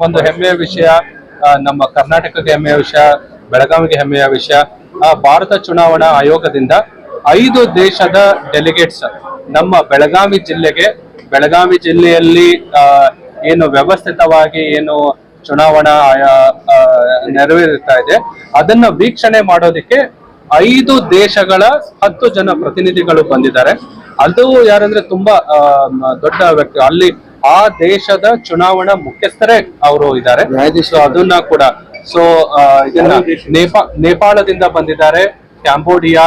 ಒಂದು ಹೆಮ್ಮೆಯ ವಿಷಯ, ನಮ್ಮ ಕರ್ನಾಟಕಕ್ಕೆ ಹೆಮ್ಮೆಯ ವಿಷಯ, ಬೆಳಗಾವಿಗೆ ಹೆಮ್ಮೆಯ ವಿಷಯ. ಭಾರತ ಚುನಾವಣಾ ಆಯೋಗದಿಂದ 5 ದೇಶದ ಡೆಲಿಗೇಟ್ಸ್ ನಮ್ಮ ಬೆಳಗಾವಿ ಜಿಲ್ಲೆಯಲ್ಲಿ ಏನು ವ್ಯವಸ್ಥಿತವಾಗಿ ಏನು ಚುನಾವಣಾ ನೆರವೇರುತ್ತಾ ಇದೆ ಅದನ್ನ ವೀಕ್ಷಣೆ ಮಾಡೋದಕ್ಕೆ 5 ದೇಶಗಳ 10 ಜನ ಪ್ರತಿನಿಧಿಗಳು ಬಂದಿದ್ದಾರೆ. ಅದು ಯಾರಂದ್ರೆ ತುಂಬಾ ದೊಡ್ಡ ವ್ಯಕ್ತಿ, ಅಲ್ಲಿ ಆ ದೇಶದ ಚುನಾವಣಾ ಮುಖ್ಯಸ್ಥರೇ ಅವರು ಇದ್ದಾರೆ. ಸೊ ಅದನ್ನ ಕೂಡ ಇದನ್ನ ನೇಪಾಳದಿಂದ ಬಂದಿದ್ದಾರೆ, ಕ್ಯಾಂಬೋಡಿಯಾ,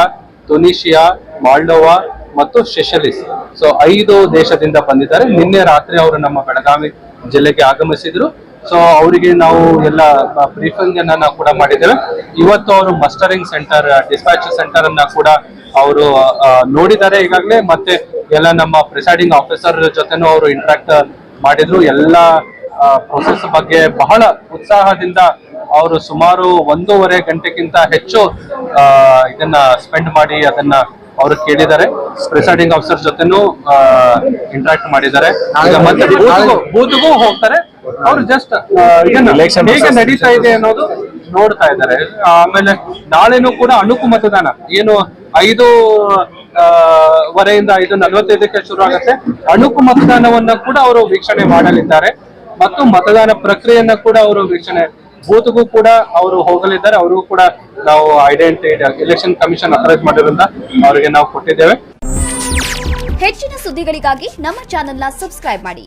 ತುನಿಷಿಯಾ, ಮಾಲ್ಡೋವಾ ಮತ್ತು ಸೆಷಲಿಸ್. ಸೊ 5 ದೇಶದಿಂದ ಬಂದಿದ್ದಾರೆ. ನಿನ್ನೆ ರಾತ್ರಿ ಅವರು ನಮ್ಮ ಬೆಳಗಾವಿ ಜಿಲ್ಲೆಗೆ ಆಗಮಿಸಿದ್ರು. ಸೊ ಅವರಿಗೆ ನಾವು ಎಲ್ಲ ಬ್ರೀಫಿಂಗ್ ಅನ್ನ ಕೂಡ ಮಾಡಿದ್ದೇವೆ. ಇವತ್ತು ಅವರು ಮಸ್ಟರಿಂಗ್ ಸೆಂಟರ್, ಡಿಸ್ಪ್ಯಾಚ್ ಸೆಂಟರ್ ಅನ್ನ ಕೂಡ ಅವರು ನೋಡಿದ್ದಾರೆ ಈಗಾಗಲೇ. ಮತ್ತೆ ಎಲ್ಲ ನಮ್ಮ ಪ್ರಿಸೈಡಿಂಗ್ ಆಫೀಸರ್ ಜೊತೆನೂ ಅವರು ಇಂಟ್ರಾಕ್ಟ್ ಮಾಡಿದ್ರು. ಎಲ್ಲ ಪ್ರೊಸೆಸ್ ಬಗ್ಗೆ ಬಹಳ ಉತ್ಸಾಹದಿಂದ ಅವರು ಸುಮಾರು 1.5 ಗಂಟೆಗಿಂತ ಹೆಚ್ಚು ಇದನ್ನ ಸ್ಪೆಂಡ್ ಮಾಡಿ ಅದನ್ನ ಅವರು ಕೇಳಿದ್ದಾರೆ. ಪ್ರಿಸೈಡಿಂಗ್ ಆಫೀಸರ್ ಜೊತೆನೂ ಇಂಟ್ರಾಕ್ಟ್ ಮಾಡಿದ್ದಾರೆ. ಮತ್ತೆ ಬೂತ್ಗೂ ಹೋಗ್ತಾರೆ. ಅವರು ಜಸ್ಟ್ ಹೇಗೆ ನಡೀತಾ ಇದೆ ಅನ್ನೋದು ನೋಡ್ತಾ ಇದ್ದಾರೆ. ಆಮೇಲೆ ನಾಳೆನೂ ಕೂಡ ಅಣುಕು ಮತದಾನ ಏನು 5:45 5:45 ಶುರು ಆಗುತ್ತೆ. ಅಣುಕು ಮತದಾನವನ್ನ ಕೂಡ ಅವರು ವೀಕ್ಷಣೆ ಮಾಡಲಿದ್ದಾರೆ ಮತ್ತು ಮತದಾನ ಪ್ರಕ್ರಿಯೆಯನ್ನ ಕೂಡ ಅವರು ವೀಕ್ಷಣೆ, ಬೂತ್ಗೂ ಕೂಡ ಅವರು ಹೋಗಲಿದ್ದಾರೆ. ಅವರು ಕೂಡ ನಾವು ಐಡೆಂಟಿಟಿ ಎಲೆಕ್ಷನ್ ಕಮಿಷನ್ ಅಥರೈಸ್ ಮಾಡಿರೋದ್ರಿಂದ ಅವರಿಗೆ ನಾವು ಕೊಟ್ಟಿದ್ದೇವೆ. ಹೆಚ್ಚಿನ ಸುದ್ದಿಗಳಿಗಾಗಿ ನಮ್ಮ ಚಾನೆಲ್ನ ಸಬ್ಸ್ಕ್ರೈಬ್ ಮಾಡಿ.